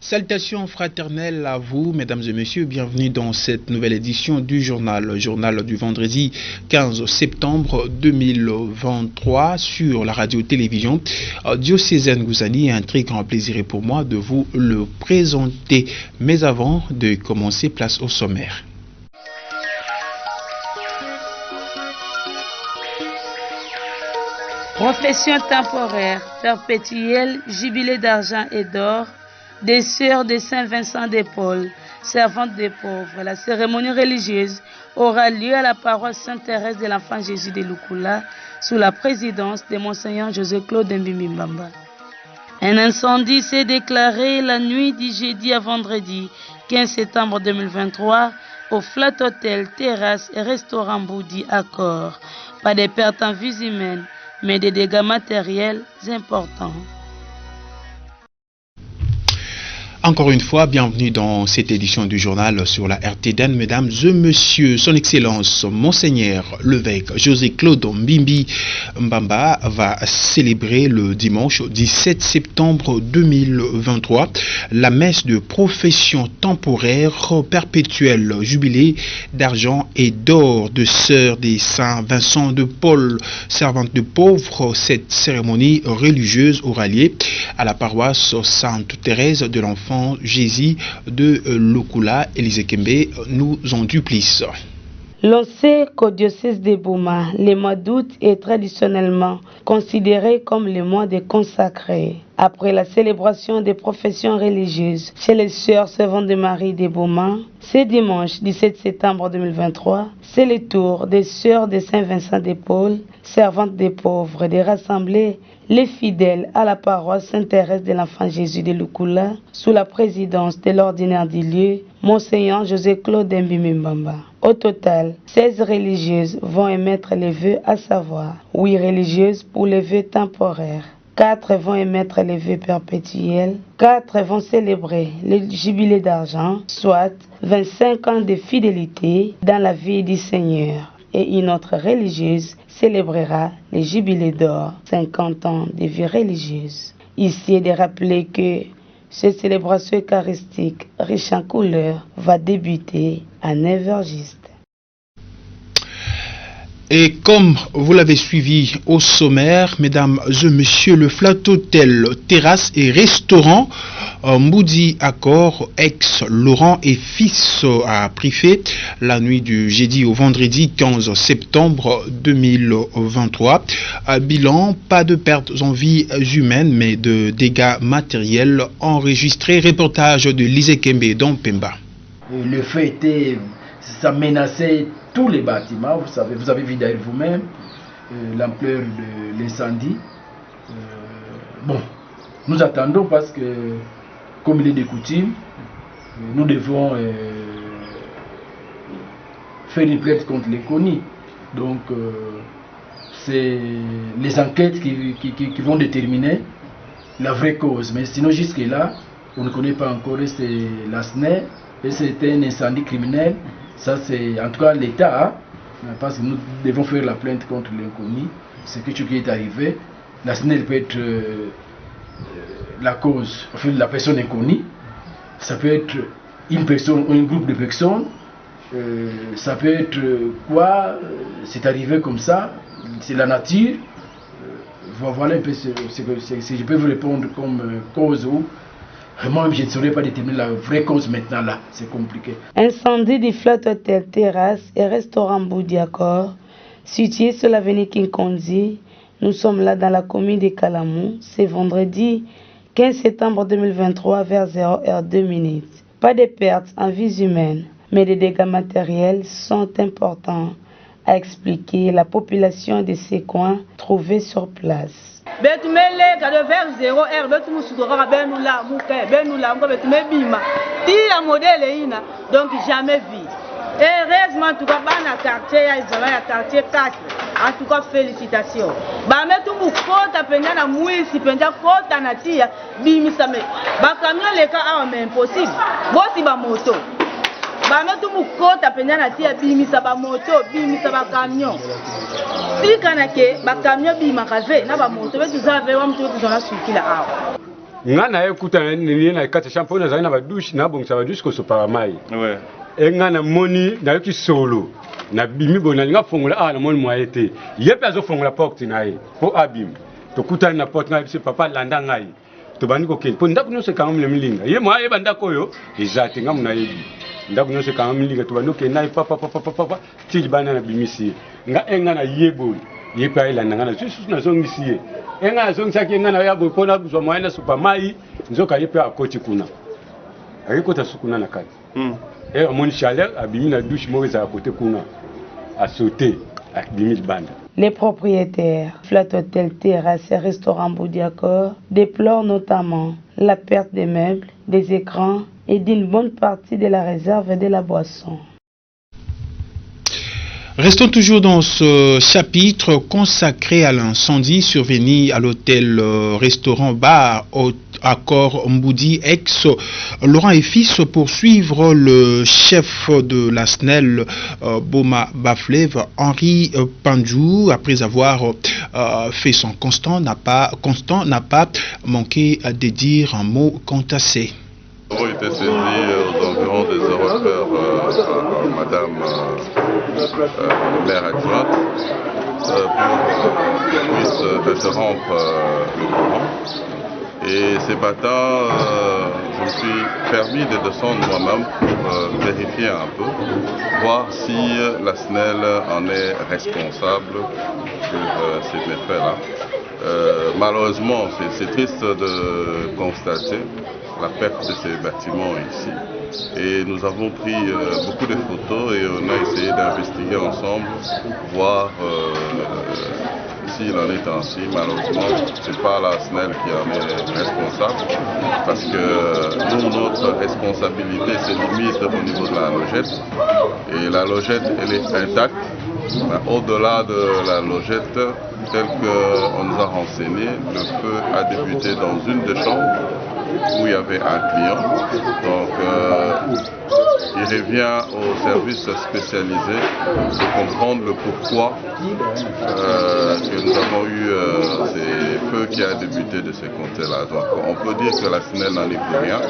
Salutations fraternelles à vous, mesdames et messieurs. Bienvenue dans cette nouvelle édition du journal du vendredi 15 septembre 2023 sur la radio-télévision diocésaine Gouzani. Un très grand plaisir est pour moi de vous le présenter. Mais avant de commencer, place au sommaire. Profession temporaire, perpétuelle, jubilé d'argent et d'or, des sœurs de Saint-Vincent de Paul, servantes des pauvres. La cérémonie religieuse aura lieu à la paroisse Sainte-Thérèse de l'Enfant Jésus de Lukula, sous la présidence de Monseigneur José-Claude Mbimbi-Mbamba. Un incendie s'est déclaré la nuit du jeudi à vendredi 15 septembre 2023 au Flat Hotel, Terrasse et Restaurant Boudi à Corps. Pas de pertes en vies humaines, mais des dégâts matériels importants. Encore une fois, bienvenue dans cette édition du journal sur la RTDN, mesdames et messieurs. Son Excellence, Monseigneur l'évêque José-Claude Mbimbi-Mbamba va célébrer le dimanche 17 septembre 2023 la messe de profession temporaire perpétuelle jubilé d'argent et d'or de sœurs des Saint-Vincent de Paul, servantes de pauvres. Cette cérémonie religieuse aura lieu à la paroisse Sainte-Thérèse de l'Enfant Jésus de Lukula. Élisée Kembe nous en dit plus. L'on sait qu'au diocèse de Bouma, le mois d'août est traditionnellement considéré comme le mois des consacrés. Après la célébration des professions religieuses chez les sœurs servantes de Marie de Bouma, ce dimanche 17 septembre 2023, c'est le tour des sœurs de Saint-Vincent de Paul, servantes des pauvres, de rassembler les fidèles à la paroisse Sainte-Thérèse de l'Enfant Jésus de Lukula, sous la présidence de l'ordinaire du lieu, Monseigneur José-Claude Mbimbi-Mbamba. Au total, 16 religieuses vont émettre les vœux, à savoir 8 religieuses pour les vœux temporaires, 4 vont émettre les vœux perpétuels, 4 vont célébrer le jubilé d'argent, soit 25 ans de fidélité dans la vie du Seigneur. Et une autre religieuse célébrera le jubilé d'or, 50 ans de vie religieuse. Ici est de rappeler que cette célébration eucharistique riche en couleurs va débuter à 9h juste. Et comme vous l'avez suivi au sommaire, mesdames et messieurs, le Flat Hotel, Terrasse et Restaurant Boudi Accord, ex-Laurent et fils à Préfet, la nuit du jeudi au vendredi 15 septembre 2023. Bilan, pas de pertes en vies humaines, mais de dégâts matériels enregistrés. Reportage de Élisée Kembe dans Pemba. Le feu était, ça menaçait tous les bâtiments, vous avez vu derrière vous-même l'ampleur de l'incendie. Bon, nous attendons parce que, comme il est de coutume, nous devons faire une plainte contre les CONI. Donc, c'est les enquêtes qui vont déterminer la vraie cause. Mais sinon, jusque-là, on ne connaît pas encore, c'est la SNER, et c'était un incendie criminel. Ça, c'est en tout cas l'État, parce que nous devons faire la plainte contre l'inconnu. C'est quelque chose qui est arrivé. La SNEL peut être la cause, enfin, la personne inconnue. Ça peut être une personne ou un groupe de personnes. Ça peut être quoi, c'est arrivé comme ça, c'est la nature. Voilà un peu ce que je peux vous répondre comme cause ou. Moi, je ne saurais pas déterminer la vraie cause maintenant là, c'est compliqué. Incendie du Flat Hotel, Terrasse et Restaurant Boudi Accord, situé sur l'avenue Kinkondi. Nous sommes là dans la commune de Kalamou, c'est vendredi 15 septembre 2023 vers 0h02. Pas de pertes en vies humaines, mais des dégâts matériels sont importants, a expliqué la population de ces coins trouvés sur place. Betumele kado vers 0h betumu sudora benula muke benula ngo betume bima ti ya modèle ina donc jamais vu. Et heureusement en tout cas bana quartier ya izala ya quartier 4 en tout cas félicitations. Ba metu mu kota penda na mwisi penda kota na tia bimisa me. Ba camion le ka a mais impossible. Boti ba moto. Ba metu mu kota penda na tia bimisa ba moto bimisa ba camion. Si kanake ba camion bima kaze na ba moto betu za ve wa mtu tuzona sukila awa. nga na ekuta ni na kata shampoo na zana ba douche na bon ça va douche ko so para mai Ouais. e nga na moni na ki solo na bimi bona nga fongola na moni moi été yepe azo fongola porte na ye po abim to kuta na porte na bisi papa landa ngai to bani ko ken po ndako no se kanga mle mlinga ye moi e banda koyo ezate nga muna yebi ndako no se kanga mlinga to bani ko na papa ti bana na bimisi nga enga na yebo yepe ai landa nga na susu na zongisi ye enga zongisa nga na yabo pona buzwa mwana supermai nzoka yepe akoti kuna ayiko ta sukuna na kati et mon chaleur a bimi la douche mauvaise à côté kuna a sauté avec 10 000 bandes. Les propriétaires, Flat Hotel, terrasses et restaurants Boudiacor déplorent notamment la perte des meubles, des écrans et d'une bonne partie de la réserve de la boisson. Restons toujours dans ce chapitre consacré à l'incendie survenu à l'hôtel-restaurant-bar Accor Mboudi ex Laurent et Fils pour suivre le chef de la SNEL Boma Baflev, Henri Pandjou, après avoir fait son constant, n'a pas manqué de dire un mot contassé. Nous avons été saisis aux environs des heures par Madame le maire adjointe pour qu'elle puisse interrompre le courant. Et ce matin, je me suis permis de descendre moi-même pour vérifier un peu, voir si la SNEL en est responsable sur ces méfaits-là. Malheureusement, c'est triste de constater la perte de ces bâtiments ici. Et nous avons pris beaucoup de photos et on a essayé d'investiguer ensemble, voir s'il en est ainsi. Malheureusement, ce n'est pas la SNEL qui en est responsable, parce que nous, notre responsabilité se limite au niveau de la logette. Et la logette, elle est intacte. Au-delà de la logette, tel qu'on nous a renseigné, le feu a débuté dans une des chambres où il y avait un client. Donc il revient aux services spécialisés de comprendre le pourquoi que nous avons eu ces feux qui a débuté de ces côtés-là. Donc on peut dire que la SNEL n'en est pour rien,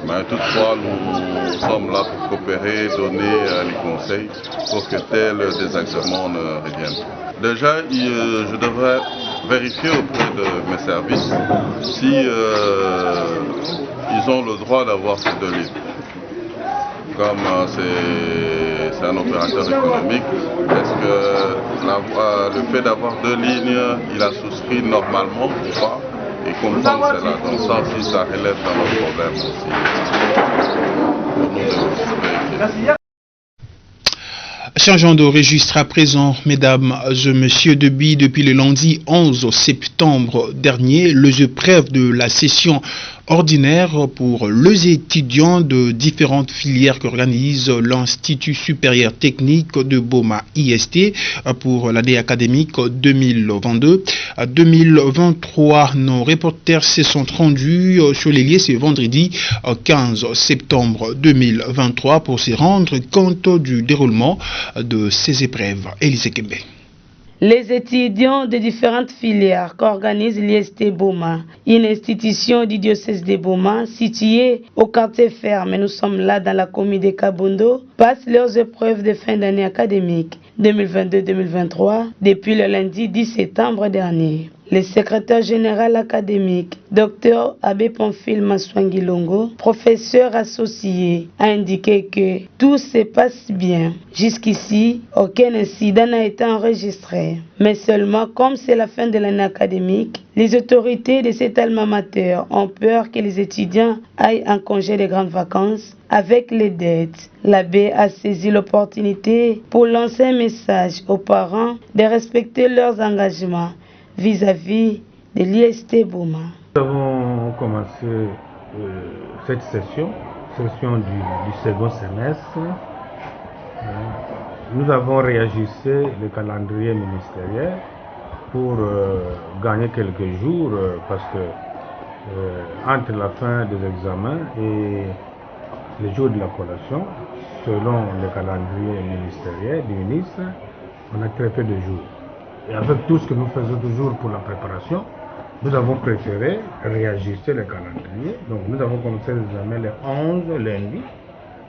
mais toutefois nous sommes là pour coopérer, donner les conseils pour que tel désagrément ne revienne. Déjà, je devrais vérifier auprès de mes services si ils ont le droit d'avoir ces 2 lignes. Comme c'est un opérateur économique, est-ce que le fait d'avoir 2 lignes, il a souscrit normalement ou pas? Et comprendre cela. Donc ça aussi, ça relève dans nos problèmes aussi. Pour nous de vérifier. Changeant de registre à présent, mesdames et messieurs, depuis le lundi 11 septembre dernier, les épreuves de la session ordinaire pour les étudiants de différentes filières qu'organise l'Institut supérieur technique de Boma IST pour l'année académique 2022-2023. Nos reporters se sont rendus sur les lieux ce vendredi 15 septembre 2023 pour se rendre compte du déroulement de ces épreuves. Élise Kembe. Les étudiants de différentes filières qu'organise l'IST Boma, une institution du diocèse de Boma située au quartier ferme, nous sommes là dans la commune de Kabondo, passent leurs épreuves de fin d'année académique 2022-2023 depuis le lundi 10 septembre dernier. Le secrétaire général académique, Dr Abbé Pamphile Maswangilongo, professeur associé, a indiqué que tout se passe bien. Jusqu'ici, aucun incident n'a été enregistré. Mais seulement, comme c'est la fin de l'année académique, les autorités de cet alma mater ont peur que les étudiants aillent en congé de grandes vacances avec les dettes. L'abbé a saisi l'opportunité pour lancer un message aux parents de respecter leurs engagements vis-à-vis de l'IST Boma. Nous avons commencé cette session du second semestre. Nous avons réajusté le calendrier ministériel pour gagner quelques jours parce que entre la fin des examens et le jour de la collation, selon le calendrier ministériel du ministre, on a très peu de jours. Et avec tout ce que nous faisons toujours pour la préparation, nous avons préféré réajuster le calendrier. Donc nous avons commencé les examens le 11 lundi,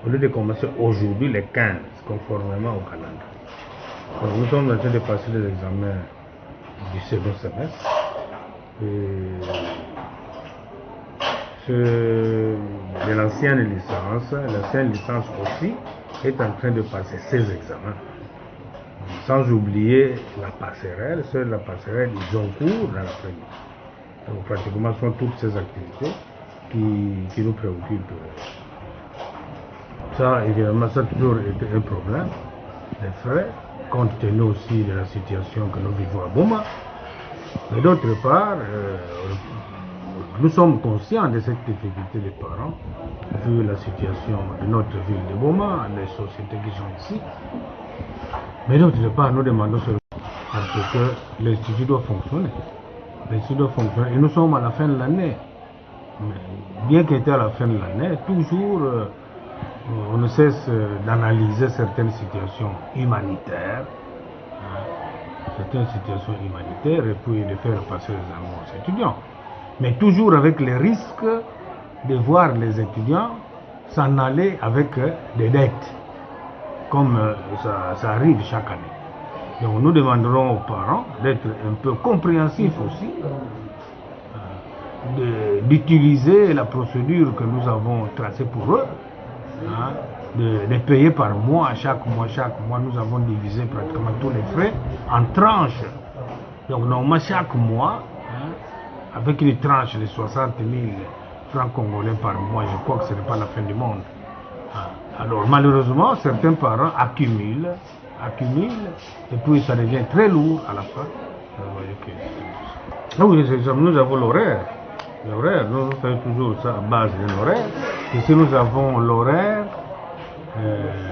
au lieu de commencer aujourd'hui le 15, conformément au calendrier. Donc nous sommes en train de passer les examens du second semestre. De l'ancienne licence aussi est en train de passer ses examens. Sans oublier la passerelle, seule la passerelle, ils ont cours dans l'après-midi. Donc pratiquement ce sont toutes ces activités qui nous préoccupent. Ça, évidemment, ça a toujours été un problème, les frais, compte tenu aussi de la situation que nous vivons à Boma. Mais d'autre part, nous sommes conscients de cette difficulté des parents, vu la situation de notre ville de Boma, les sociétés qui sont ici. Mais d'autre part, nous demandons seulement parce que l'institut doit fonctionner. L'institut doit fonctionner. Et nous sommes à la fin de l'année. Bien qu'été à la fin de l'année, toujours on ne cesse d'analyser certaines situations humanitaires. Certaines situations humanitaires et puis de faire passer les amours aux étudiants. Mais toujours avec le risque de voir les étudiants s'en aller avec des dettes, comme ça arrive chaque année. Donc nous demanderons aux parents d'être un peu compréhensifs aussi, d'utiliser la procédure que nous avons tracée pour eux, de payer par mois, chaque mois nous avons divisé pratiquement tous les frais en tranches. Donc normalement chaque mois, avec une tranche de 60 000 francs congolais par mois, je crois que ce n'est pas la fin du monde. Alors malheureusement, certains parents accumulent, et puis ça devient très lourd à la fin. Oui, nous avons l'horaire. Nous faisons toujours ça à base de l'horaire. Ici nous avons l'horaire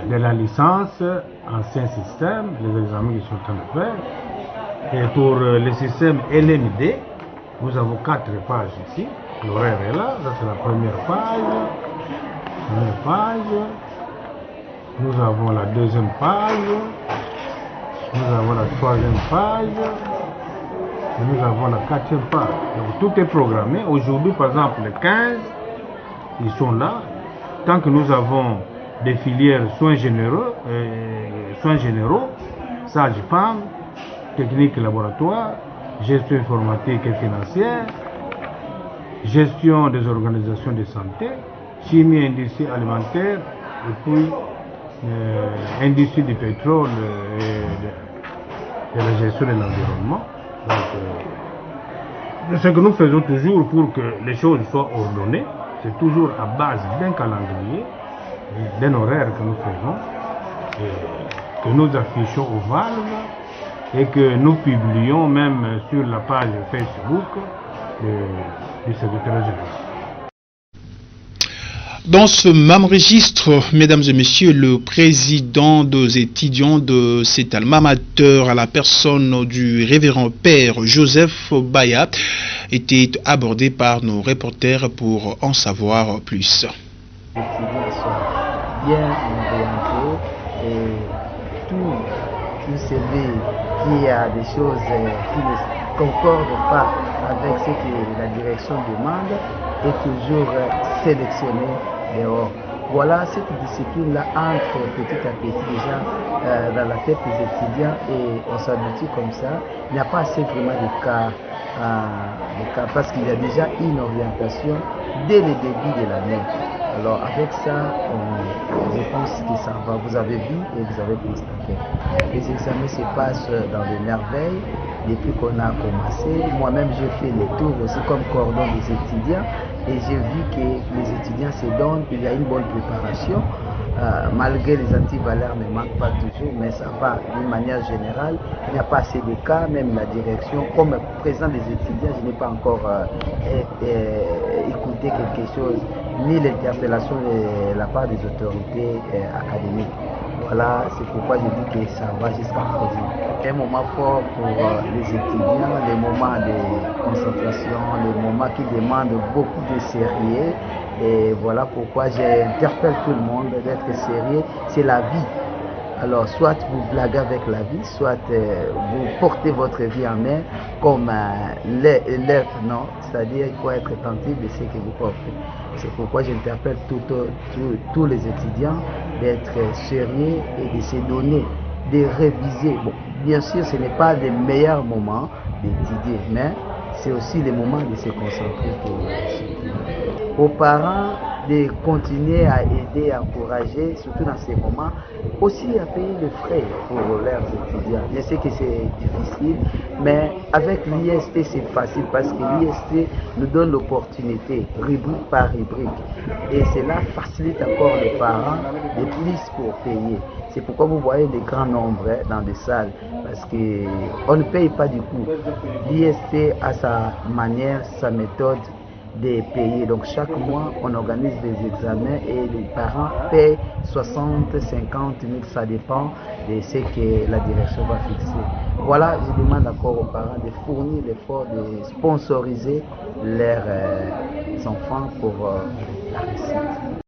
de la licence ancien système, les examens qui sont en train de faire. Et pour le système LMD, nous avons 4 pages ici. L'horaire est là, ça c'est la première page. Nous avons la deuxième page. Nous avons la troisième page. Et nous avons la 4e page. Donc tout est programmé. Aujourd'hui, par exemple, les 15, ils sont là. Tant que nous avons des filières soins généraux, sages-femmes, techniques et laboratoires, gestion informatique et financière, gestion des organisations de santé, chimie, industrie alimentaire, et puis industrie du pétrole et la gestion de l'environnement. Donc, ce que nous faisons toujours pour que les choses soient ordonnées, c'est toujours à base d'un calendrier, d'un horaire que nous faisons, et que nous affichons au valve et que nous publions même sur la page Facebook du secrétaire général. Dans ce même registre, mesdames et messieurs, le président des étudiants de cet alma mater à la personne du révérend père Joseph Baya était abordé par nos reporters pour en savoir plus. Les étudiants sont bien orientés et tout celui qui a des choses qui ne concordent pas avec ce que la direction demande est toujours sélectionné dehors. Voilà, cette discipline-là entre petit à petit déjà dans la tête des étudiants et on s'habitue comme ça. Il n'y a pas assez vraiment de cas parce qu'il y a déjà une orientation dès le début de l'année. Alors avec ça, je pense que ça va. Vous avez vu et vous avez constaté. Les examens se passent dans des merveilles depuis qu'on a commencé. Moi-même, j'ai fait les tours aussi comme cordon des étudiants et j'ai vu que les étudiants se donnent, il y a une bonne préparation. Malgré les antivaleurs ne manquent pas toujours, mais ça va d'une manière générale. Il n'y a pas assez de cas, même la direction. Comme président des étudiants, je n'ai pas encore écouté quelque chose, ni l'interpellation de la part des autorités académiques. Voilà, c'est pourquoi je dis que ça va jusqu'à présent. Un moment fort pour les étudiants, les moments de concentration, les moments qui demandent beaucoup de sérieux. Et voilà pourquoi j'interpelle tout le monde d'être sérieux. C'est la vie. Alors, soit vous blaguez avec la vie, soit vous portez votre vie en main comme l'élève, non? C'est-à-dire qu'il faut être attentif de ce que vous portez. C'est pourquoi j'interpelle tous les étudiants d'être sérieux et de se donner, de réviser. Bon, bien sûr, ce n'est pas le meilleur moment d'étudier, mais c'est aussi le moment de se concentrer pour étudier. Aux parents de continuer à aider, à encourager, surtout dans ces moments, aussi à payer les frais pour leurs étudiants. Je sais que c'est difficile, mais avec l'IST, c'est facile parce que l'IST nous donne l'opportunité, rubrique par rubrique. Et cela facilite encore les parents de plus pour payer. C'est pourquoi vous voyez des grands nombres dans des salles, parce qu'on ne paye pas du coup. L'IST a sa manière, sa méthode de payer. Donc chaque mois, on organise des examens et les parents paient 60, 50 000, ça dépend de ce que la direction va fixer. Voilà, je demande encore aux parents de fournir l'effort de sponsoriser leurs enfants pour la réussite.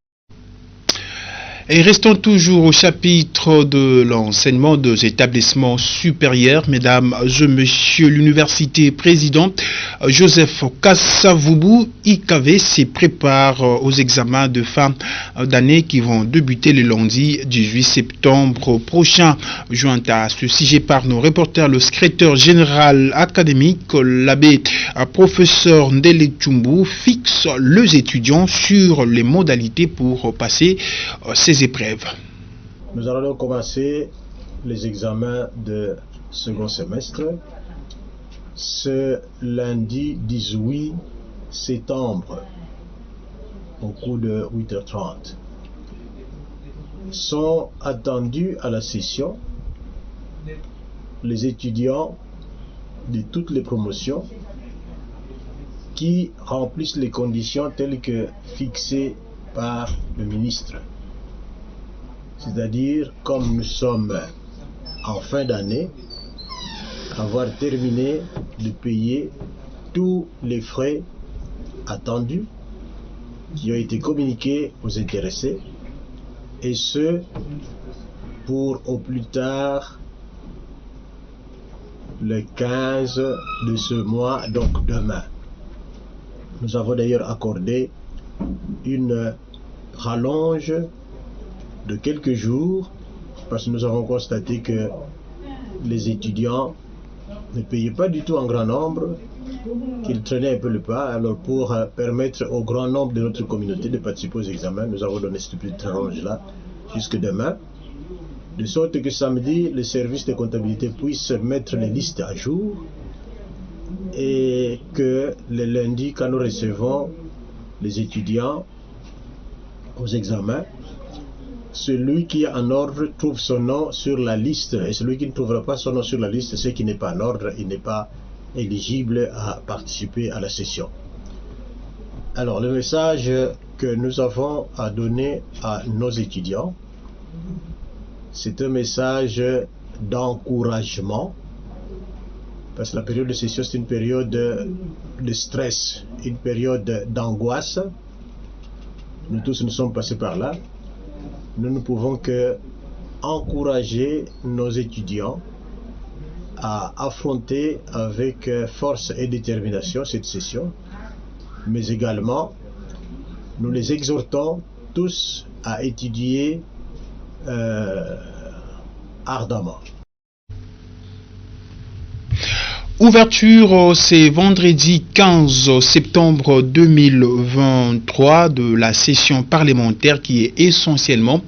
Et restons toujours au chapitre de l'enseignement des établissements supérieurs. Mesdames et messieurs, l'université président Joseph Kassavubu IKV se prépare aux examens de fin d'année qui vont débuter le lundi 18 septembre prochain. Joint à ce sujet par nos reporters, le secrétaire général académique, l'abbé professeur Ndele Tchumbu, fixe les étudiants sur les modalités pour passer ces épreuves. Nous allons commencer les examens de second semestre ce lundi 18 septembre au cours de 8h30. Sont attendus à la session les étudiants de toutes les promotions qui remplissent les conditions telles que fixées par le ministre. C'est-à-dire, comme nous sommes en fin d'année, avoir terminé de payer tous les frais attendus qui ont été communiqués aux intéressés, et ce, pour au plus tard le 15 de ce mois, donc demain. Nous avons d'ailleurs accordé une rallonge de quelques jours parce que nous avons constaté que les étudiants ne payaient pas du tout en grand nombre, qu'ils traînaient un peu le pas. Alors pour permettre au grand nombre de notre communauté de participer aux examens, nous avons donné cette petite rallonge là jusque demain, de sorte que samedi le service de comptabilité puisse mettre les listes à jour et que le lundi, quand nous recevons les étudiants aux examens, celui qui est en ordre trouve son nom sur la liste, et celui qui ne trouvera pas son nom sur la liste, c'est qu'il n'est pas en ordre, il n'est pas éligible à participer à la session. Alors le message que nous avons à donner à nos étudiants, c'est un message d'encouragement, parce que la période de session c'est une période de stress, une période d'angoisse. Nous tous nous sommes passés par là. Nous ne pouvons que encourager nos étudiants à affronter avec force et détermination cette session, mais également nous les exhortons tous à étudier ardemment. Ouverture ce vendredi 15 septembre 2023 de la session parlementaire qui est essentiellement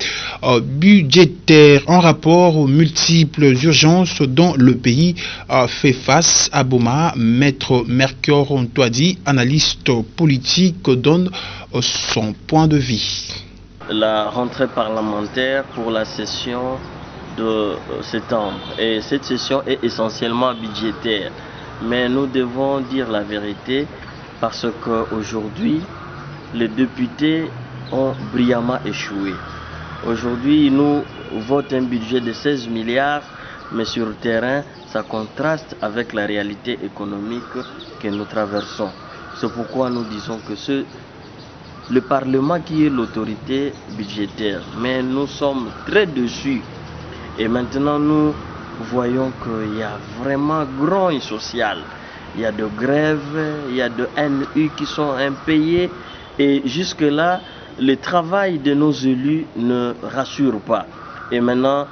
budgétaire en rapport aux multiples urgences dont le pays fait face. À Boma, Maître Mercure Ontoadi, analyste politique, donne son point de vue. La rentrée parlementaire pour la session de septembre, et cette session est essentiellement budgétaire, mais nous devons dire la vérité parce qu'aujourd'hui les députés ont brillamment échoué. Aujourd'hui nous votons un budget de 16 milliards, mais sur le terrain ça contraste avec la réalité économique que nous traversons. C'est pourquoi nous disons que le Parlement qui est l'autorité budgétaire, mais nous sommes très déçus. Et maintenant, nous voyons qu'il y a vraiment grogne social. Il y a de grèves, il y a de NU qui sont impayés. Et jusque-là, le travail de nos élus ne rassure pas. Et maintenant,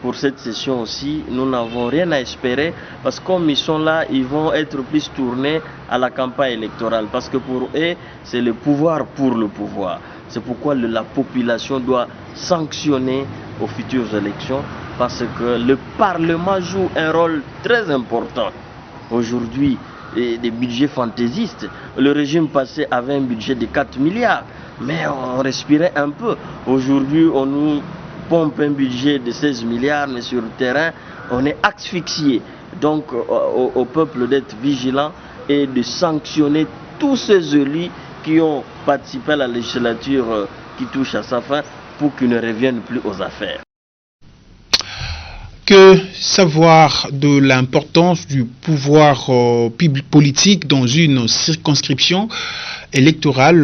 pour cette session aussi, nous n'avons rien à espérer parce que comme ils sont là, ils vont être plus tournés à la campagne électorale parce que pour eux, c'est le pouvoir pour le pouvoir. C'est pourquoi la population doit sanctionner aux futures élections parce que le Parlement joue un rôle très important. Aujourd'hui, des budgets fantaisistes. Le régime passé avait un budget de 4 milliards, mais on respirait un peu. Aujourd'hui, on nous pompe un budget de 16 milliards, mais sur le terrain, on est asphyxié. Donc, au peuple d'être vigilant et de sanctionner tous ces élus qui ont participé à la législature qui touche à sa fin pour qu'ils ne reviennent plus aux affaires. Que savoir de l'importance du pouvoir politique dans une circonscription électorale?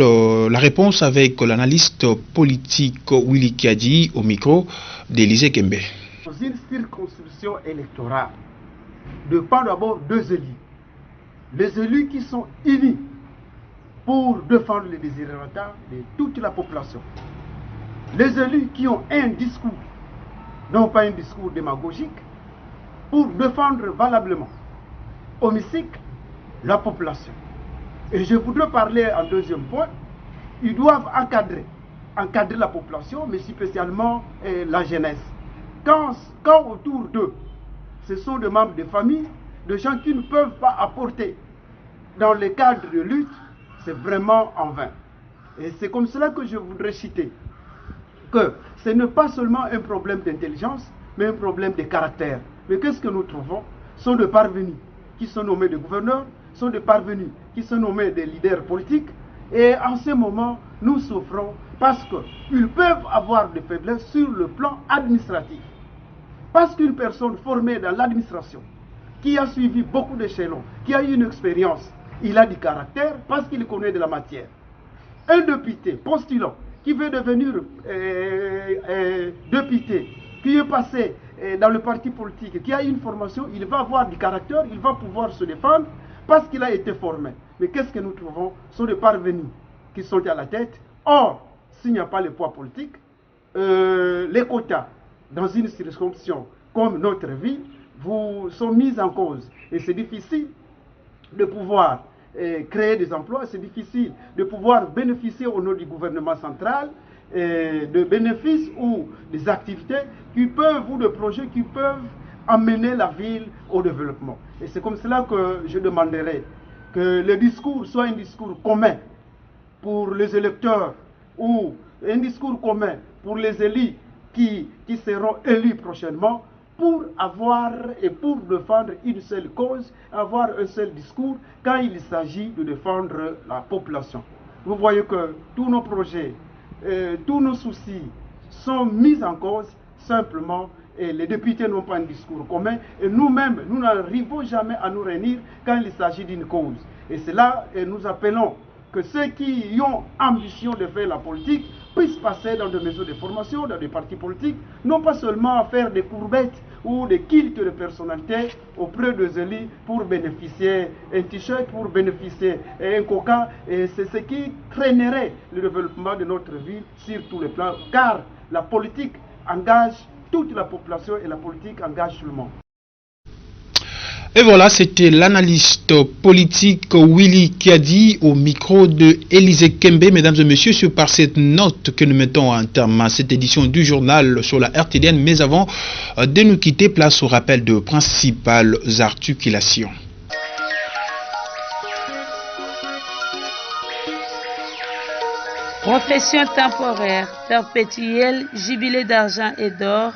La réponse avec l'analyste politique Willy Kiadi au micro d'Élysée Kembe. Dans une circonscription électorale dépend d'abord deux élus. Les élus qui sont unis pour défendre les désirata de toute la population. Les élus qui ont un discours, non pas un discours démagogique, pour défendre valablement, homicicle, la population. Et je voudrais parler en deuxième point, ils doivent encadrer la population, mais spécialement la jeunesse. Quand autour d'eux, ce sont des membres de famille, des gens qui ne peuvent pas apporter dans le cadre de lutte, c'est vraiment en vain. Et c'est comme cela que je voudrais citer que ce n'est pas seulement un problème d'intelligence, mais un problème de caractère. Mais qu'est-ce que nous trouvons? Ce sont des parvenus qui sont nommés des gouverneurs, sont des parvenus qui sont nommés des leaders politiques. Et en ce moment, nous souffrons parce qu'ils peuvent avoir des faiblesses sur le plan administratif. Parce qu'une personne formée dans l'administration, qui a suivi beaucoup d'échelons, qui a eu une expérience, il a du caractère parce qu'il connaît de la matière. Un député postulant qui veut devenir député, qui est passé dans le parti politique, qui a une formation, il va avoir du caractère, il va pouvoir se défendre parce qu'il a été formé. Mais qu'est-ce que nous trouvons? Ce sont des parvenus qui sont à la tête. Or, s'il n'y a pas le poids politique, les quotas dans une circonscription comme notre ville sont mis en cause. Et c'est difficile de pouvoir créer des emplois, c'est difficile de pouvoir bénéficier au nom du gouvernement central de bénéfices ou des activités qui peuvent, ou de projets qui peuvent amener la ville au développement. Et c'est comme cela que je demanderai que le discours soit un discours commun pour les électeurs ou un discours commun pour les élus qui seront élus prochainement, pour avoir et pour défendre une seule cause, avoir un seul discours quand il s'agit de défendre la population. Vous voyez que tous nos projets, tous nos soucis sont mis en cause simplement et les députés n'ont pas un discours commun et nous-mêmes, nous n'arrivons jamais à nous réunir quand il s'agit d'une cause. Et c'est là que nous appelons que ceux qui ont ambition de faire la politique puissent passer dans des maisons de formation, dans des partis politiques, non pas seulement à faire des courbettes ou des cultes de personnalité auprès des élus pour bénéficier un t-shirt, pour bénéficier un coca. Et c'est ce qui traînerait le développement de notre ville sur tous les plans, car la politique engage toute la population et la politique engage tout le monde. Et voilà, c'était l'analyste politique Willy Kiadi au micro de Élysée Kembe. Mesdames et messieurs, c'est par cette note que nous mettons en terme à cette édition du journal sur la RTDN. Mais avant de nous quitter, place au rappel de principales articulations. Profession temporaire, perpétuelle, jubilé d'argent et d'or,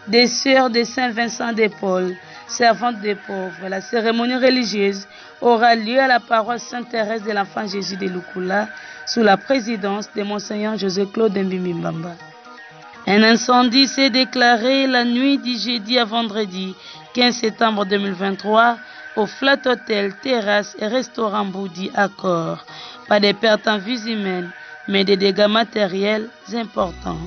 des sœurs de Saint-Vincent de Paul, servantes des pauvres. La cérémonie religieuse aura lieu à la paroisse Sainte-Thérèse de l'Enfant Jésus de Lukula, sous la présidence de Monseigneur José Claude Mbimbi-Mbamba. Un incendie s'est déclaré la nuit du jeudi à vendredi 15 septembre 2023 au Flat Hotel, terrasse et restaurant Boudi à Corps. Pas de pertes en vies humaines, mais des dégâts matériels importants.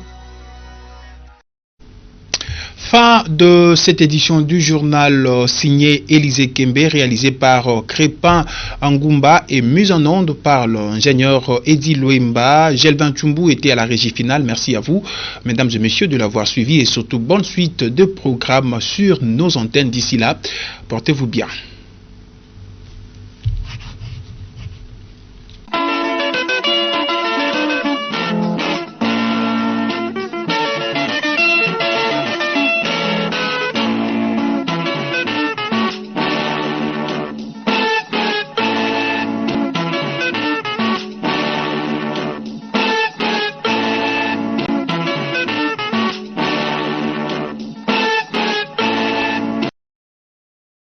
Fin de cette édition du journal signé Élisée Kembe, réalisé par Crépin Angumba et mise en onde par l'ingénieur Eddie Loemba. Gelvin Tchumbu était à la régie finale. Merci à vous, mesdames et messieurs, de l'avoir suivi et surtout bonne suite de programmes sur nos antennes. D'ici là, portez-vous bien.